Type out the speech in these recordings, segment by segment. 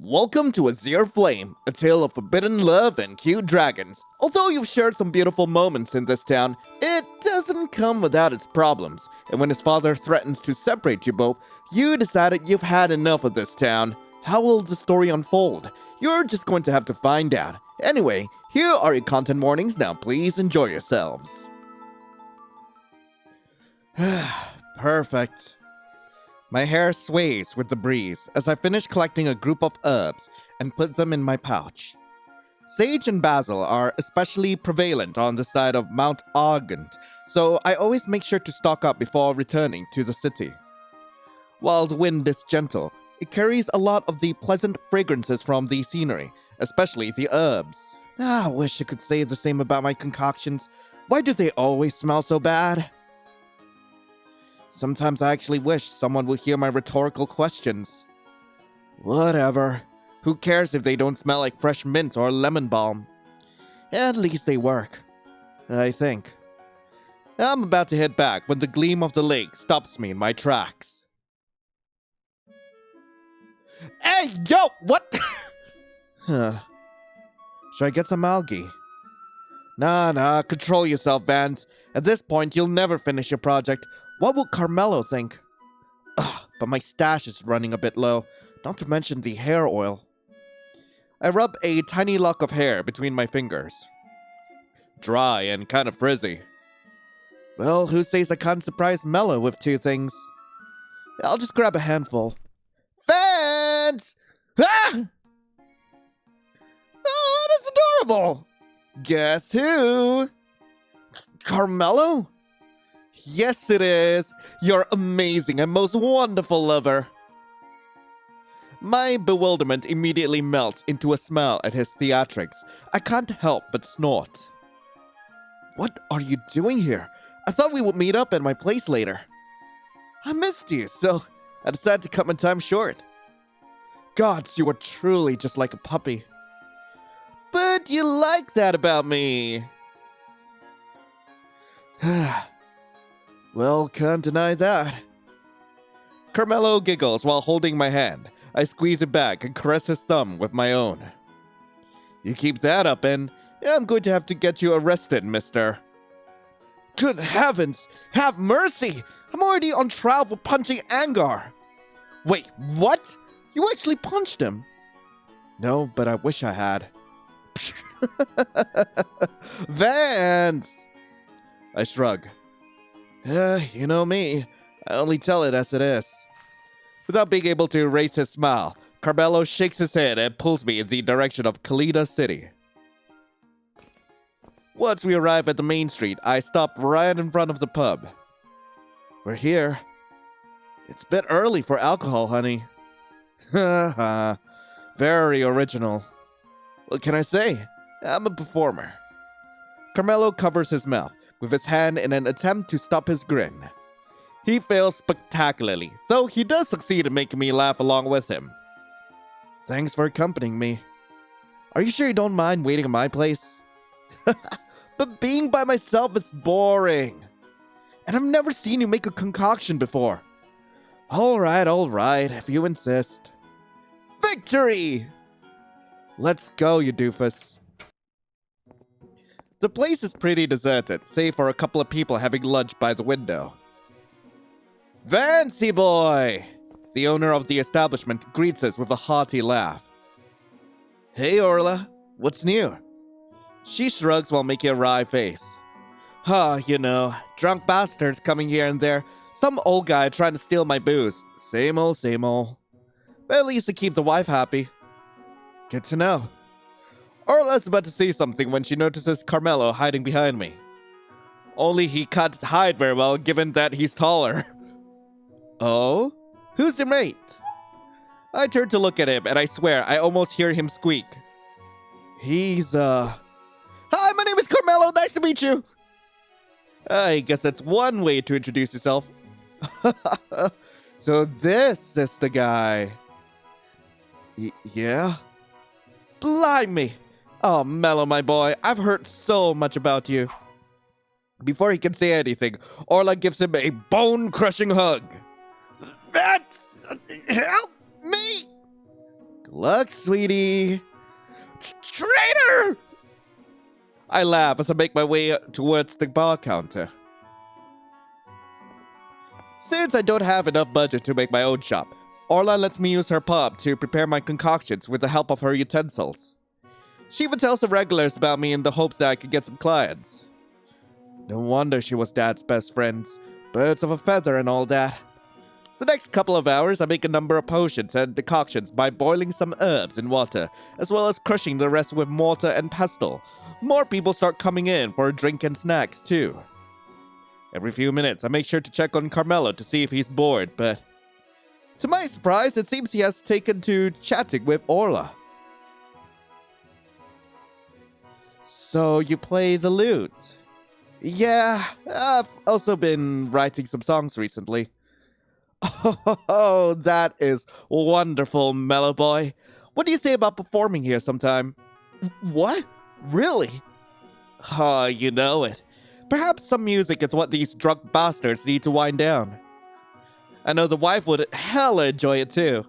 Welcome to Azure Flame, a tale of forbidden love and cute dragons. Although you've shared some beautiful moments in this town, it doesn't come without its problems. And when his father threatens to separate you both, you decided you've had enough of this town. How will the story unfold? You're just going to have to find out. Anyway, here are your content warnings. Now please enjoy yourselves. Perfect. My hair sways with the breeze as I finish collecting a group of herbs and put them in my pouch. Sage and basil are especially prevalent on the side of Mount Argent, so I always make sure to stock up before returning to the city. While the wind is gentle, it carries a lot of the pleasant fragrances from the scenery, especially the herbs. I wish I could say the same about my concoctions. Why do they always smell so bad? Sometimes I actually wish someone would hear my rhetorical questions. Whatever. Who cares if they don't smell like fresh mint or lemon balm? At least they work. I think. I'm about to head back when the gleam of the lake stops me in my tracks. Hey, yo! What? Should I get some algae? Nah, control yourself, Vance. At this point, you'll never finish your project. What will Carmelo think? But my stash is running a bit low, not to mention the hair oil. I rub a tiny lock of hair between my fingers. Dry and kind of frizzy. Well, who says I can't surprise Mello with two things? I'll just grab a handful. Fans! Ah! Oh, that's adorable! Guess who? Carmelo? Yes, it is. Your amazing and most wonderful lover. My bewilderment immediately melts into a smile at his theatrics. I can't help but snort. What are you doing here? I thought we would meet up at my place later. I missed you, so I decided to cut my time short. Gods, you are truly just like a puppy. But you like that about me. Well, can't deny that. Carmelo giggles while holding my hand. I squeeze it back and caress his thumb with my own. You keep that up and I'm going to have to get you arrested, mister. Good heavens! Have mercy! I'm already on trial for punching Angar. Wait, what? You actually punched him? No, but I wish I had. Vance! I shrug. You know me. I only tell it as it is. Without being able to erase his smile, Carmelo shakes his head and pulls me in the direction of Kalida City. Once we arrive at the main street, I stop right in front of the pub. We're here. It's a bit early for alcohol, honey. Haha. Very original. What can I say? I'm a performer. Carmelo covers his mouth with his hand in an attempt to stop his grin. He fails spectacularly, though he does succeed in making me laugh along with him. Thanks for accompanying me. Are you sure you don't mind waiting at my place? But being by myself is boring. And I've never seen you make a concoction before. Alright, if you insist. Victory! Let's go, you doofus. The place is pretty deserted, save for a couple of people having lunch by the window. Fancy boy! The owner of the establishment greets us with a hearty laugh. Hey, Orla. What's new? She shrugs while making a wry face. You know, drunk bastards coming here and there. Some old guy trying to steal my booze. Same old. But at least to keep the wife happy. Good to know. Orla's about to say something when she notices Carmelo hiding behind me. Only he can't hide very well given that he's taller. Oh? Who's your mate? I turn to look at him and I swear I almost hear him squeak. He's, Hi, my name is Carmelo. Nice to meet you. I guess that's one way to introduce yourself. So this is the guy. Yeah? Blimey! Oh, Mello, my boy, I've heard so much about you. Before he can say anything, Orla gives him a bone-crushing hug. Help me! luck, sweetie. Traitor! I laugh as I make my way towards the bar counter. Since I don't have enough budget to make my own shop, Orla lets me use her pub to prepare my concoctions with the help of her utensils. She even tells the regulars about me in the hopes that I could get some clients. No wonder she was Dad's best friends. Birds of a feather and all that. The next couple of hours, I make a number of potions and decoctions by boiling some herbs in water, as well as crushing the rest with mortar and pestle. More people start coming in for a drink and snacks, too. Every few minutes, I make sure to check on Carmelo to see if he's bored, but to my surprise, it seems he has taken to chatting with Orla. So you play the lute? Yeah, I've also been writing some songs recently. Oh, that is wonderful, Mellow Boy. What do you say about performing here sometime? What? Really? Oh, you know it. Perhaps some music is what these drunk bastards need to wind down. I know the wife would hella enjoy it too.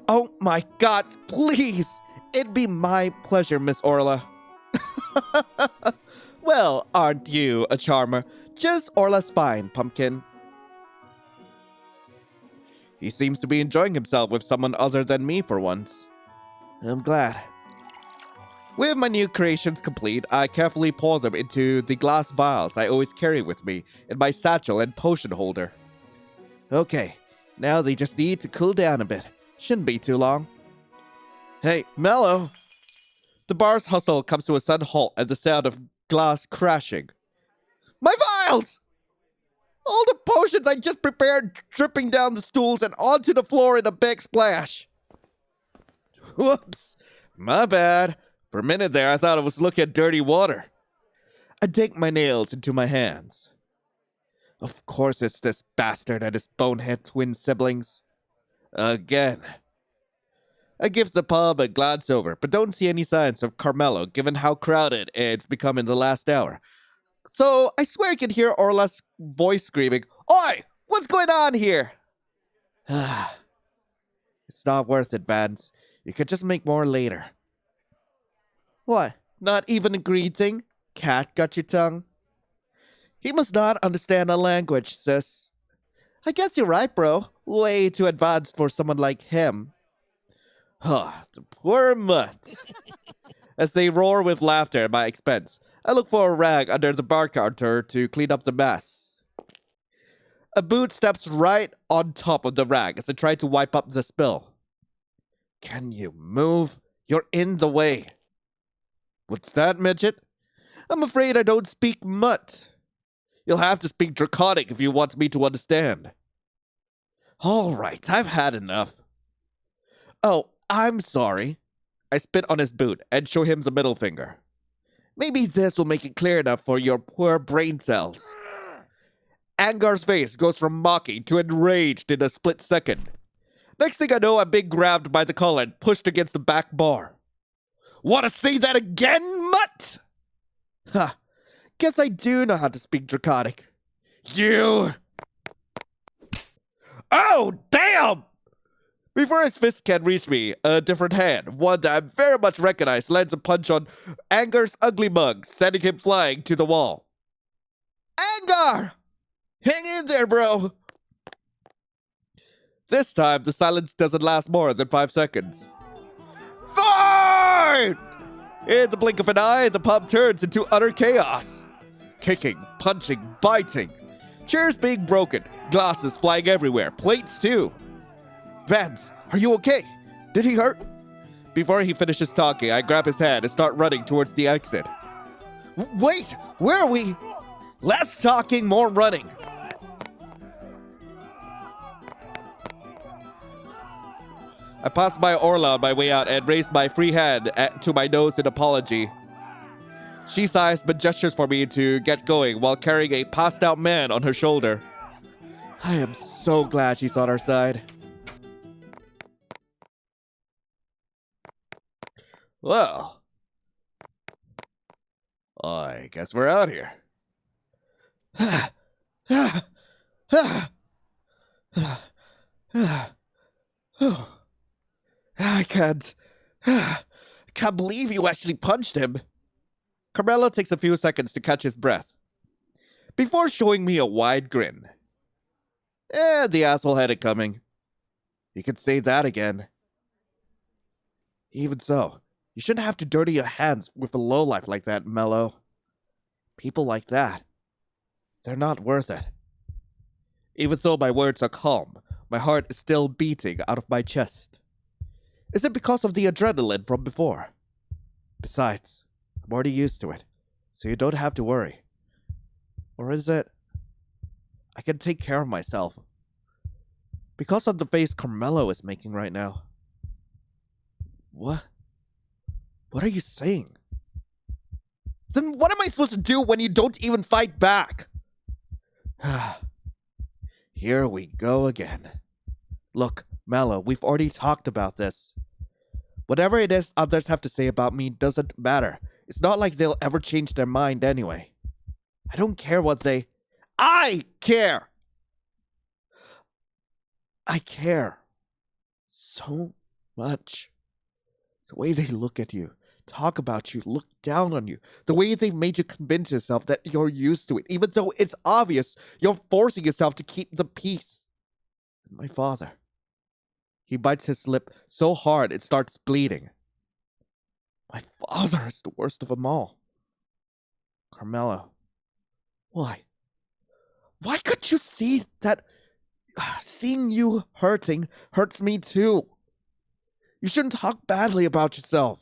Oh my god, please! It'd be my pleasure, Miss Orla. Well, aren't you a charmer? Just Orla's fine, Pumpkin. He seems to be enjoying himself with someone other than me for once. I'm glad. With my new creations complete, I carefully pour them into the glass vials I always carry with me in my satchel and potion holder. Okay, now they just need to cool down a bit. Shouldn't be too long. Hey, Mello! The bar's hustle comes to a sudden halt at the sound of glass crashing. My vials! All the potions I just prepared dripping down the stools and onto the floor in a big splash. Whoops, my bad. For a minute there, I thought I was looking at dirty water. I dig my nails into my hands. Of course it's this bastard and his bonehead twin siblings. Again. I give the pub a glance over, but don't see any signs of Carmelo given how crowded it's become in the last hour. So I swear I can hear Orla's voice screaming, "Oi! What's going on here?" It's not worth it, Vance. You could just make more later. What? Not even a greeting? Cat got your tongue? He must not understand our language, sis. I guess you're right, bro. Way too advanced for someone like him. The poor mutt. As they roar with laughter at my expense, I look for a rag under the bar counter to clean up the mess. A boot steps right on top of the rag as I try to wipe up the spill. Can you move? You're in the way. What's that, midget? I'm afraid I don't speak mutt. You'll have to speak Draconic if you want me to understand. All right, I've had enough. Oh, I'm sorry. I spit on his boot and show him the middle finger. Maybe this will make it clear enough for your poor brain cells. Angar's face goes from mocking to enraged in a split second. Next thing I know, I'm being grabbed by the collar and pushed against the back bar. Want to say that again, mutt? Ha, guess I do know how to speak Draconic. You! Oh, damn! Before his fist can reach me, a different hand, one that I very much recognize, lands a punch on Angar's ugly mug, sending him flying to the wall. Angar! Hang in there, bro! This time, the silence doesn't last more than 5 seconds. Fire! In the blink of an eye, the pub turns into utter chaos. Kicking, punching, biting. Chairs being broken, glasses flying everywhere, plates too. Vance, are you okay? Did he hurt? Before he finishes talking, I grab his hand and start running towards the exit. Wait! Where are we? Less talking, more running. I pass by Orla on my way out and raise my free hand to my nose in apology. She sighs but gestures for me to get going while carrying a passed out man on her shoulder. I am so glad she's on our side. Well, I guess we're out here. I can't. I can't believe you actually punched him. Carmelo takes a few seconds to catch his breath before showing me a wide grin. The asshole had it coming. You could say that again. Even so, you shouldn't have to dirty your hands with a lowlife like that, Mello. People like that, they're not worth it. Even though my words are calm, my heart is still beating out of my chest. Is it because of the adrenaline from before? Besides, I'm already used to it, so you don't have to worry. Or is it, I can take care of myself? Because of the face Carmelo is making right now. What? What are you saying? Then what am I supposed to do when you don't even fight back? Here we go again. Look, Mello, we've already talked about this. Whatever it is others have to say about me doesn't matter. It's not like they'll ever change their mind anyway. I don't care what they... I care! I care. So much. The way they look at you, talk about you, look down on you. The way they made you convince yourself that you're used to it, even though it's obvious you're forcing yourself to keep the peace. And my father. He bites his lip so hard it starts bleeding. My father is the worst of them all. Carmelo. Why? Why couldn't you see that seeing you hurting hurts me too? You shouldn't talk badly about yourself.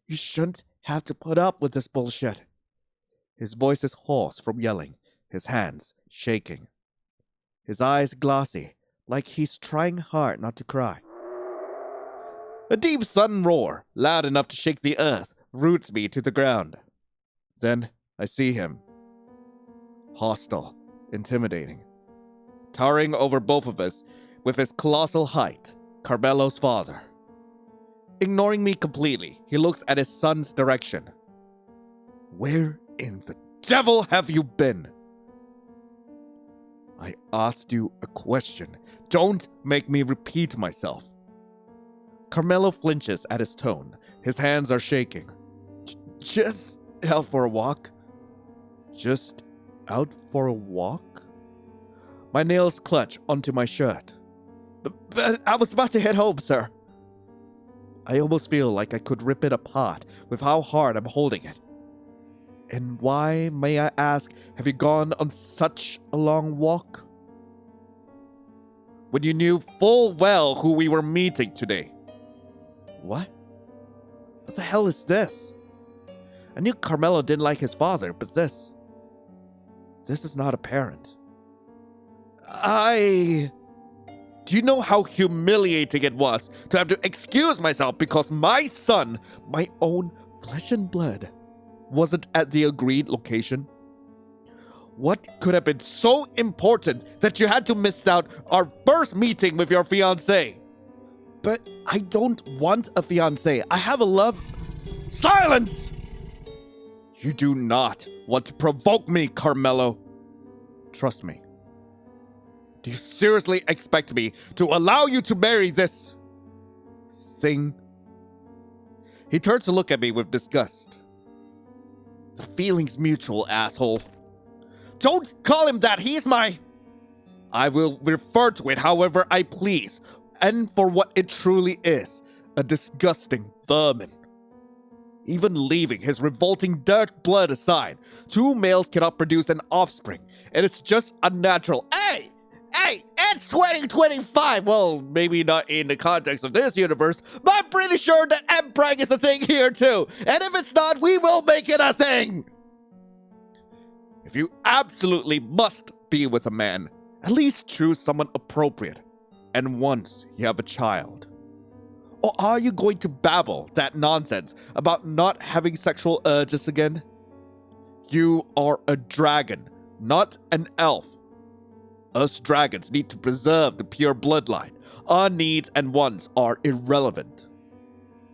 You shouldn't have to put up with this bullshit. His voice is hoarse from yelling, his hands shaking. His eyes glossy, like he's trying hard not to cry. A deep sudden roar, loud enough to shake the earth, roots me to the ground. Then I see him. Hostile, intimidating. Towering over both of us with his colossal height, Carmelo's father. Ignoring me completely, he looks at his son's direction. Where in the devil have you been? I asked you a question. Don't make me repeat myself. Carmelo flinches at his tone. His hands are shaking. Just out for a walk? Just out for a walk? My nails clutch onto my shirt. But I was about to head home, sir. I almost feel like I could rip it apart with how hard I'm holding it. And why, may I ask, have you gone on such a long walk? When you knew full well who we were meeting today. What? What the hell is this? I knew Carmelo didn't like his father, but this is not apparent. Do you know how humiliating it was to have to excuse myself because my son, my own flesh and blood, wasn't at the agreed location? What could have been so important that you had to miss out our first meeting with your fiancé? But I don't want a fiancé. I have a love... Silence! You do not want to provoke me, Carmelo. Trust me. Do you seriously expect me to allow you to marry this thing? He turns to look at me with disgust. The feeling's mutual, asshole. Don't call him that. He's my... I will refer to it however I please, and for what it truly is, a disgusting vermin. Even leaving his revolting dirt blood aside, two males cannot produce an offspring, and it's just unnatural. Hey, it's 2025! Well, maybe not in the context of this universe, but I'm pretty sure that M-Preg is a thing here too, and if it's not, we will make it a thing! If you absolutely must be with a man, at least choose someone appropriate, and once you have a child. Or are you going to babble that nonsense about not having sexual urges again? You are a dragon, not an elf. Us dragons need to preserve the pure bloodline. Our needs and wants are irrelevant.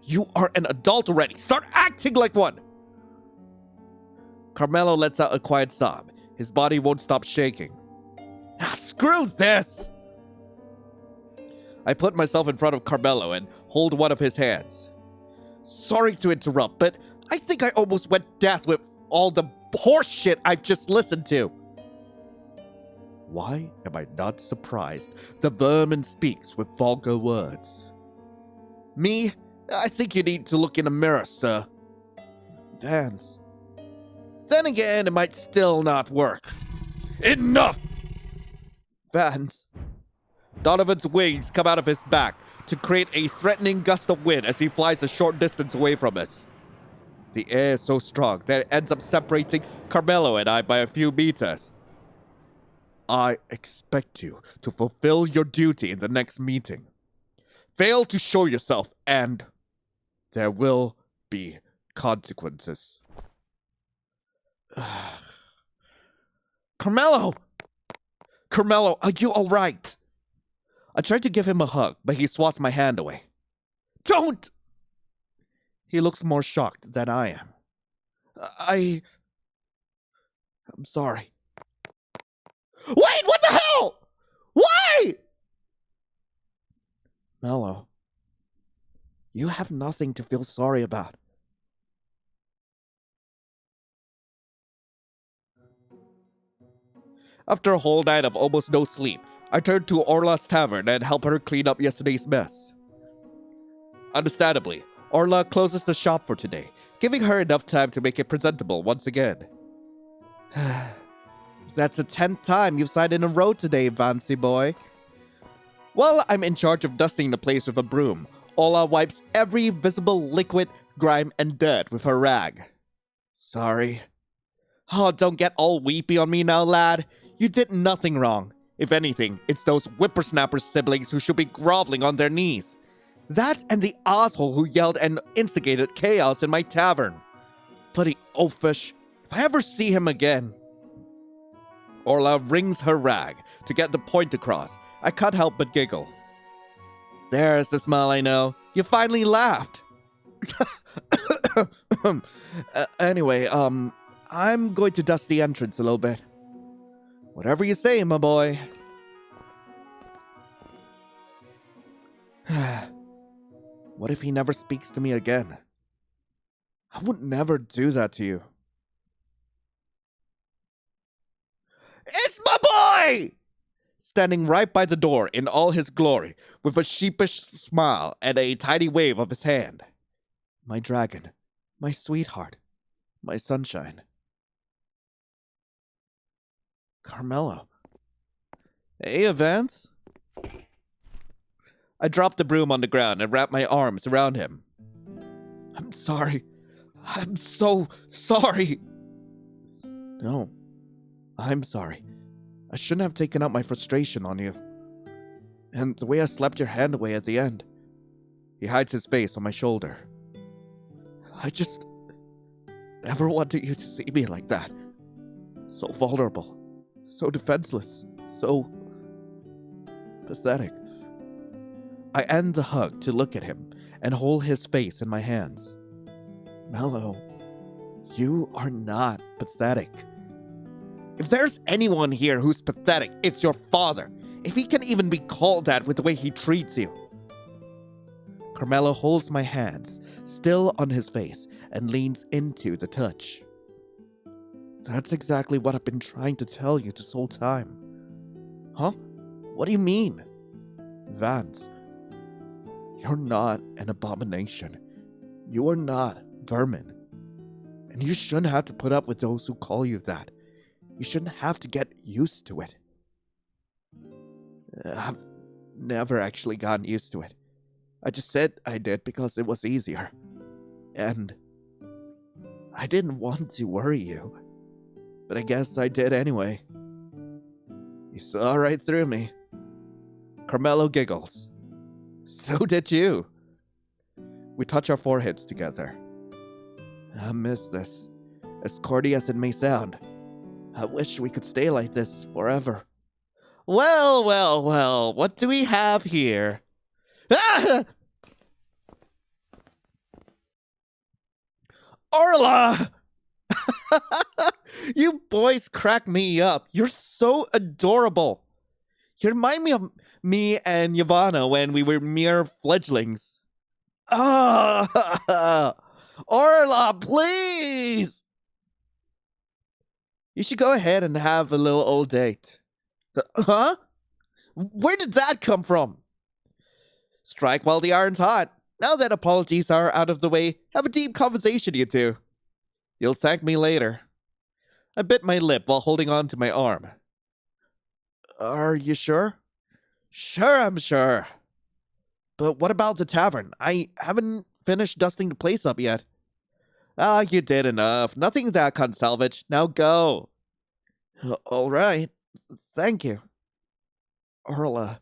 You are an adult already. Start acting like one! Carmelo lets out a quiet sob. His body won't stop shaking. Screw this! I put myself in front of Carmelo and hold one of his hands. Sorry to interrupt, but I think I almost went deaf with all the horse shit I've just listened to. Why am I not surprised the vermin speaks with vulgar words? Me? I think you need to look in a mirror, sir. Vance. Then again, it might still not work. Enough! Vance. Donovan's wings come out of his back to create a threatening gust of wind as he flies a short distance away from us. The air is so strong that it ends up separating Carmelo and I by a few meters. I expect you to fulfill your duty in the next meeting. Fail to show yourself and there will be consequences. Carmelo! Carmelo, are you alright? I tried to give him a hug, but he swats my hand away. Don't! He looks more shocked than I am. I'm sorry. Wait, what the hell? Why? Mello, you have nothing to feel sorry about. After a whole night of almost no sleep, I turned to Orla's tavern and helped her clean up yesterday's mess. Understandably, Orla closes the shop for today, giving her enough time to make it presentable once again. That's the 10th time you've sighed in a row today, Vancy boy. While I'm in charge of dusting the place with a broom, Orla wipes every visible liquid, grime, and dirt with her rag. Sorry. Oh, don't get all weepy on me now, lad. You did nothing wrong. If anything, it's those whippersnapper siblings who should be groveling on their knees. That and the asshole who yelled and instigated chaos in my tavern. Bloody oafish. If I ever see him again. Orla wrings her rag to get the point across. I can't help but giggle. There's the smile I know. You finally laughed. Anyway, I'm going to dust the entrance a little bit. Whatever you say, my boy. What if he never speaks to me again? I would never do that to you. It's my boy! Standing right by the door in all his glory, with a sheepish smile and a tiny wave of his hand. My dragon, my sweetheart, my sunshine. Carmelo. Hey, Vance. I dropped the broom on the ground and wrapped my arms around him. I'm sorry. I'm so sorry. No, I'm sorry. I shouldn't have taken out my frustration on you. And the way I slapped your hand away at the end. He hides his face on my shoulder. I just never wanted you to see me like that. So vulnerable. So defenseless. So pathetic. I end the hug to look at him and hold his face in my hands. Mello, you are not pathetic. If there's anyone here who's pathetic, it's your father. If he can even be called that with the way he treats you. Carmelo holds my hands, still on his face, and leans into the touch. That's exactly what I've been trying to tell you this whole time. Huh? What do you mean? Vance, you're not an abomination. You are not vermin. And you shouldn't have to put up with those who call you that. You shouldn't have to get used to it. I've never actually gotten used to it. I just said I did because it was easier. And I didn't want to worry you. But I guess I did anyway. You saw right through me. Carmelo giggles. So did you. We touch our foreheads together. I miss this. As corny as it may sound. I wish we could stay like this forever. Well, well, well, what do we have here? Ah! Orla! You boys crack me up. You're so adorable. You remind me of Me and Yavanna when we were mere fledglings. Ah, Orla, please! You should go ahead and have a little old date. Huh? Where did that come from? Strike while the iron's hot. Now that apologies are out of the way, have a deep conversation, you two. You'll thank me later. I bit my lip while holding on to my arm. Are you sure? Sure, I'm sure. But what about the tavern? I haven't finished dusting the place up yet. Ah, you did enough. Nothing that can't salvage. Now go. All right. Thank you. Orla.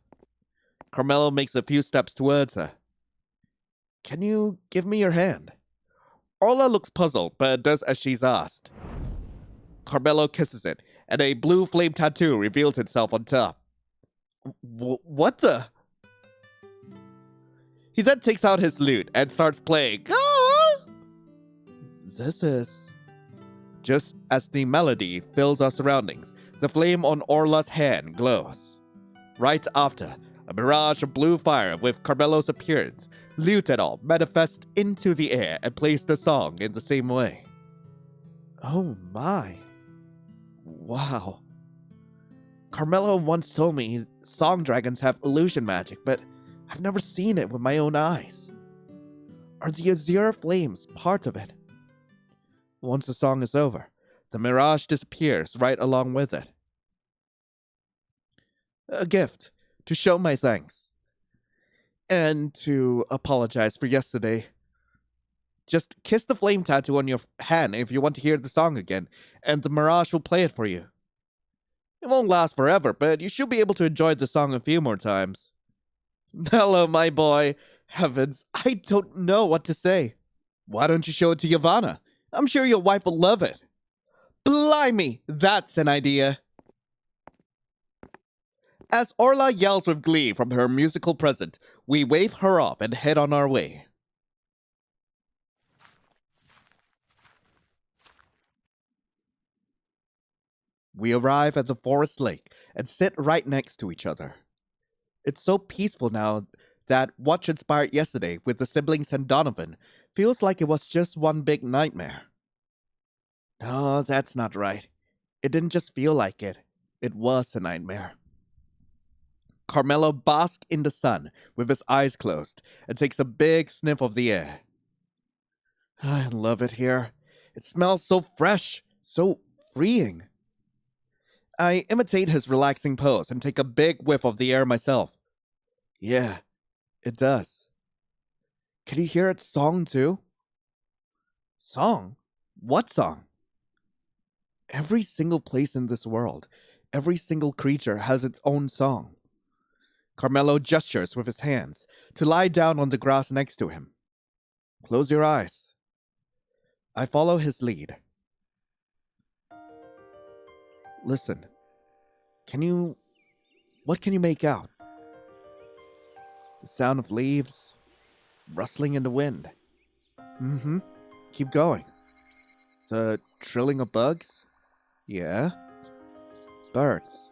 Carmelo makes a few steps towards her. Can you give me your hand? Orla looks puzzled, but does as she's asked. Carmelo kisses it, and a blue flame tattoo reveals itself on top. What the? He then takes out his lute and starts playing. Ah! This is... Just as the melody fills our surroundings, the flame on Orla's hand glows. Right after, a mirage of blue fire with Carmelo's appearance, lute and all, manifests into the air and plays the song in the same way. Oh my. Wow. Carmelo once told me song dragons have illusion magic, but I've never seen it with my own eyes. Are the Azure flames part of it? Once the song is over, the mirage disappears right along with it. A gift to show my thanks. And to apologize for yesterday. Just kiss the flame tattoo on your hand if you want to hear the song again, and the mirage will play it for you. It won't last forever, but you should be able to enjoy the song a few more times. Hello, my boy. Heavens, I don't know what to say. Why don't you show it to Yavanna? I'm sure your wife will love it. Blimey, that's an idea. As Orla yells with glee from her musical present, we wave her off and head on our way. We arrive at the forest lake and sit right next to each other. It's so peaceful now that what transpired yesterday with the siblings and Donovan feels like it was just one big nightmare. No, that's not right. It didn't just feel like it. It was a nightmare. Carmelo basks in the sun with his eyes closed and takes a big sniff of the air. I love it here. It smells so fresh, so freeing. I imitate his relaxing pose and take a big whiff of the air myself. Yeah, it does. Can you hear its song too? Song? What song? Every single place in this world, every single creature has its own song. Carmelo gestures with his hands to lie down on the grass next to him. Close your eyes. I follow his lead. Listen. What can you make out? The sound of leaves, rustling in the wind. Keep going. The trilling of bugs? Yeah. Birds.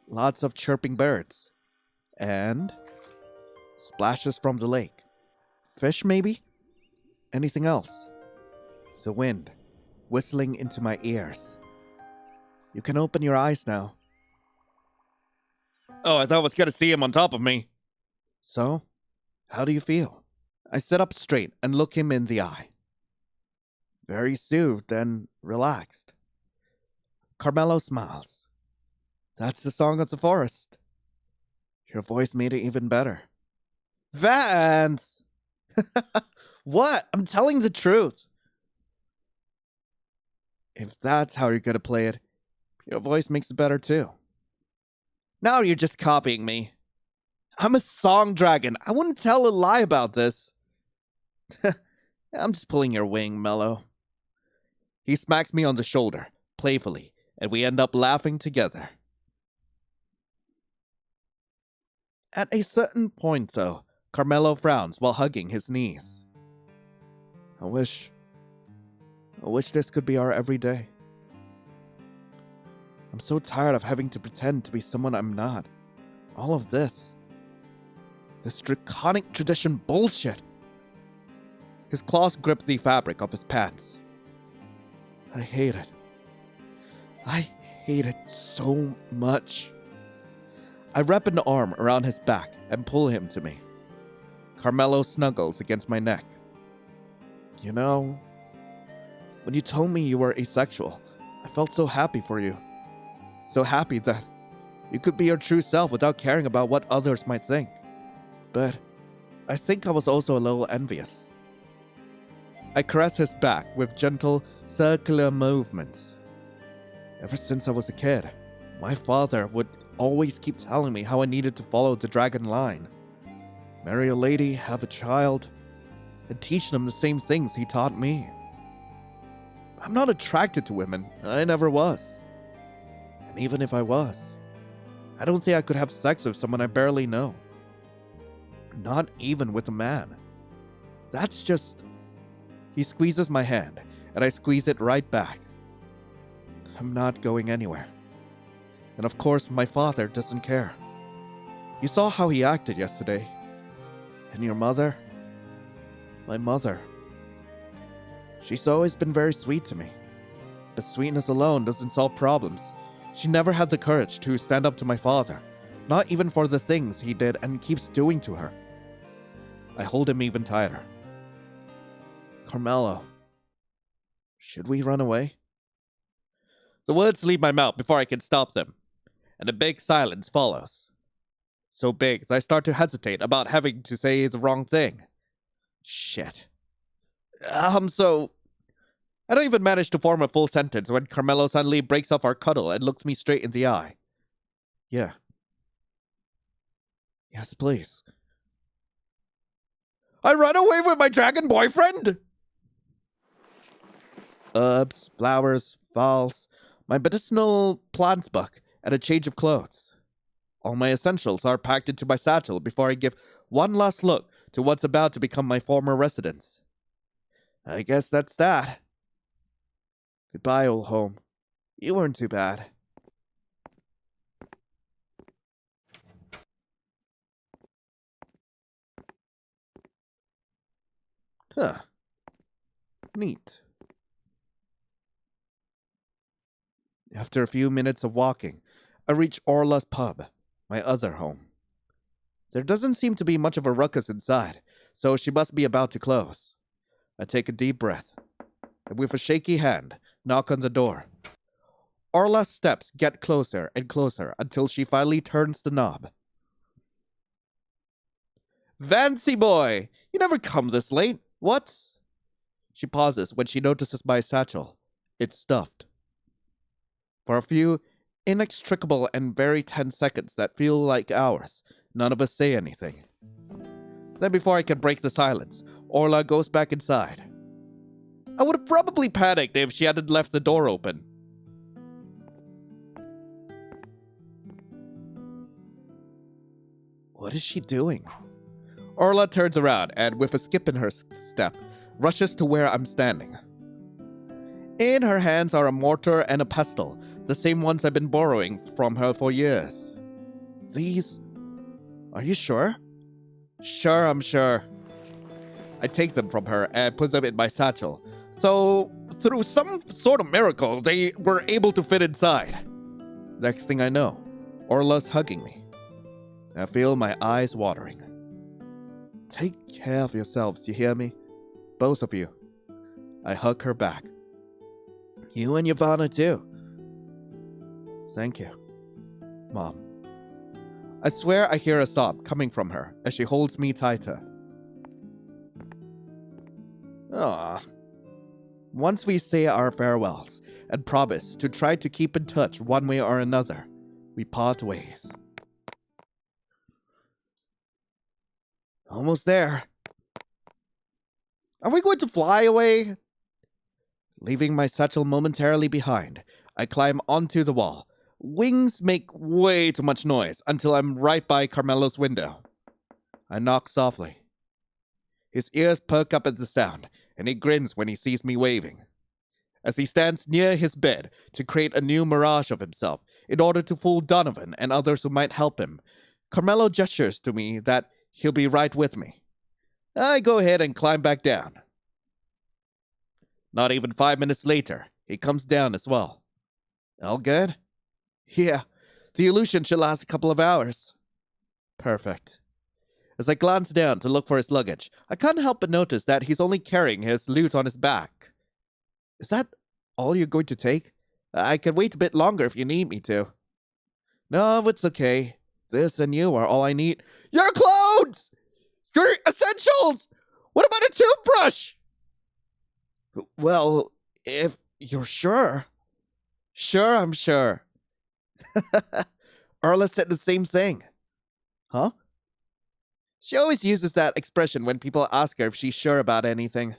Lots of chirping birds. And splashes from the lake. Fish, maybe? Anything else? The wind whistling into my ears. You can open your eyes now. Oh, I thought I was gonna see him on top of me. So, how do you feel? I sit up straight and look him in the eye. Very soothed and relaxed. Carmelo smiles. That's the song of the forest. Your voice made it even better. Vance! What? I'm telling the truth. If that's how you're gonna play it, your voice makes it better too. Now you're just copying me. I'm a song dragon. I wouldn't tell a lie about this. I'm just pulling your wing, Mello. He smacks me on the shoulder, playfully, and we end up laughing together. At a certain point, though, Carmelo frowns while hugging his knees. I wish this could be our everyday. I'm so tired of having to pretend to be someone I'm not, All of this draconic tradition bullshit. His claws grip the fabric of his pants. I hate it. I hate it so much. I wrap an arm around his back and pull him to me. Carmelo snuggles against my neck. You know, when you told me you were asexual, I felt so happy for you. So happy that you could be your true self without caring about what others might think. But I think I was also a little envious. I caress his back with gentle, circular movements. Ever since I was a kid, my father would always keep telling me how I needed to follow the dragon line. Marry a lady, have a child, and teach them the same things he taught me. I'm not attracted to women. I never was. And even if I was, I don't think I could have sex with someone I barely know. Not even with a man. That's just... He squeezes my hand, and I squeeze it right back. I'm not going anywhere. And of course, my father doesn't care. You saw how he acted yesterday. And your mother? My mother. She's always been very sweet to me. But sweetness alone doesn't solve problems. She never had the courage to stand up to my father, not even for the things he did and keeps doing to her. I hold him even tighter. Carmelo, should we run away? The words leave my mouth before I can stop them, and a big silence follows. So big that I start to hesitate about having to say the wrong thing. Shit. I don't even manage to form a full sentence when Carmelo suddenly breaks off our cuddle and looks me straight in the eye. Yeah. Yes, please. I run away with my dragon boyfriend? Herbs, flowers, falls, my medicinal plants book, and a change of clothes. All my essentials are packed into my satchel before I give one last look to what's about to become my former residence. I guess that's that. Goodbye, old home. You weren't too bad. Huh. Neat. After a few minutes of walking, I reach Orla's pub, my other home. There doesn't seem to be much of a ruckus inside, so she must be about to close. I take a deep breath, and with a shaky hand, knock on the door. Orla's steps get closer and closer until she finally turns the knob. Vancy boy! You never come this late. What? She pauses when she notices my satchel. It's stuffed. For a few inextricable and very tense seconds that feel like hours, none of us say anything. Then before I can break the silence, Orla goes back inside. I would have probably panicked if she hadn't left the door open. What is she doing? Orla turns around and, with a skip in her step, rushes to where I'm standing. In her hands are a mortar and a pestle, the same ones I've been borrowing from her for years. These... Are you sure? Sure, I'm sure. I take them from her and put them in my satchel. So, through some sort of miracle, they were able to fit inside. Next thing I know, Orla's hugging me. I feel my eyes watering. Take care of yourselves, you hear me? Both of you. I hug her back. You and Yavanna too. Thank you, Mom. I swear I hear a sob coming from her as she holds me tighter. Ah. Once we say our farewells and promise to try to keep in touch one way or another, we part ways. Almost there. Are we going to fly away? Leaving my satchel momentarily behind, I climb onto the wall. Wings make way too much noise until I'm right by Carmelo's window. I knock softly. His ears perk up at the sound, and he grins when he sees me waving. As he stands near his bed to create a new mirage of himself in order to fool Donovan and others who might help him, Carmelo gestures to me that he'll be right with me. I go ahead and climb back down. Not even 5 minutes later, he comes down as well. All good? Yeah, the illusion should last a couple of hours. Perfect. As I glance down to look for his luggage, I can't help but notice that he's only carrying his loot on his back. Is that all you're going to take? I can wait a bit longer if you need me to. No, it's okay. This and you are all I need. Your clothes! Your essentials! What about a toothbrush? Well, if you're sure. Sure, I'm sure. Orla said the same thing. Huh? She always uses that expression when people ask her if she's sure about anything.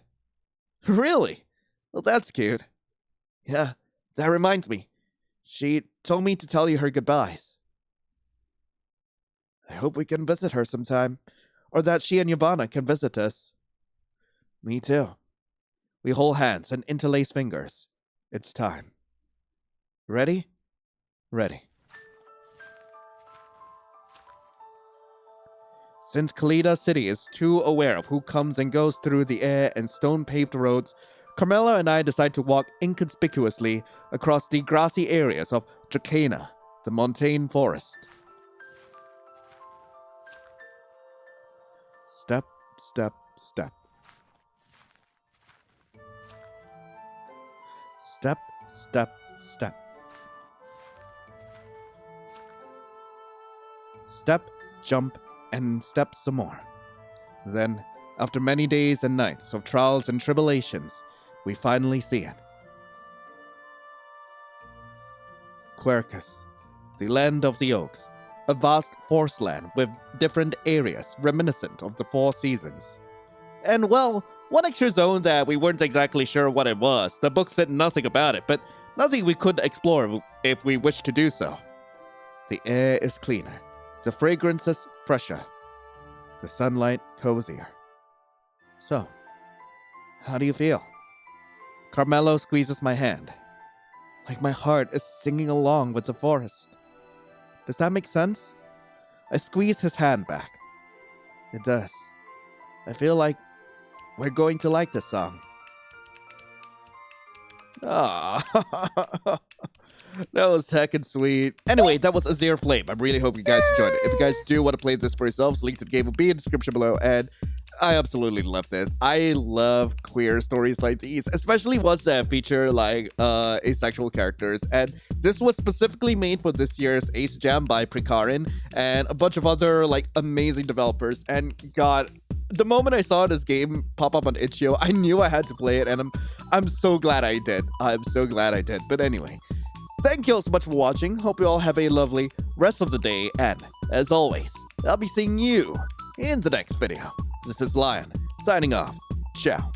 Really? Well, that's cute. Yeah, that reminds me. She told me to tell you her goodbyes. I hope we can visit her sometime, or that she and Yavanna can visit us. Me too. We hold hands and interlace fingers. It's time. Ready? Ready. Since Kalida City is too aware of who comes and goes through the air and stone-paved roads, Carmelo and I decide to walk inconspicuously across the grassy areas of Dracana, the montane forest. Step, step, step. Step, step, step. Step, jump, and step some more. Then, after many days and nights of trials and tribulations, we finally see it. Quercus, the land of the oaks, a vast forest land with different areas reminiscent of the four seasons. And well, one extra zone that we weren't exactly sure what it was. The book said nothing about it, but nothing we couldn't explore if we wished to do so. The air is cleaner, the fragrances fresher, the sunlight cozier. So, how do you feel? Carmelo squeezes my hand, like my heart is singing along with the forest. Does that make sense? I squeeze his hand back. It does. I feel like we're going to like this song. Ah, that was heckin' sweet. Anyway, that was Azure Flame. I really hope you guys enjoyed it. If you guys do want to play this for yourselves, link to the game will be in the description below. And I absolutely love this. I love queer stories like these, especially ones that feature like asexual characters. And this was specifically made for this year's Ace Jam by Prekarin and a bunch of other like amazing developers. And God, the moment I saw this game pop up on itch.io, I knew I had to play it, and I'm so glad I did. I'm so glad I did. But anyway, thank you all so much for watching. Hope you all have a lovely rest of the day, and as always, I'll be seeing you in the next video. This is Lion, signing off. Ciao.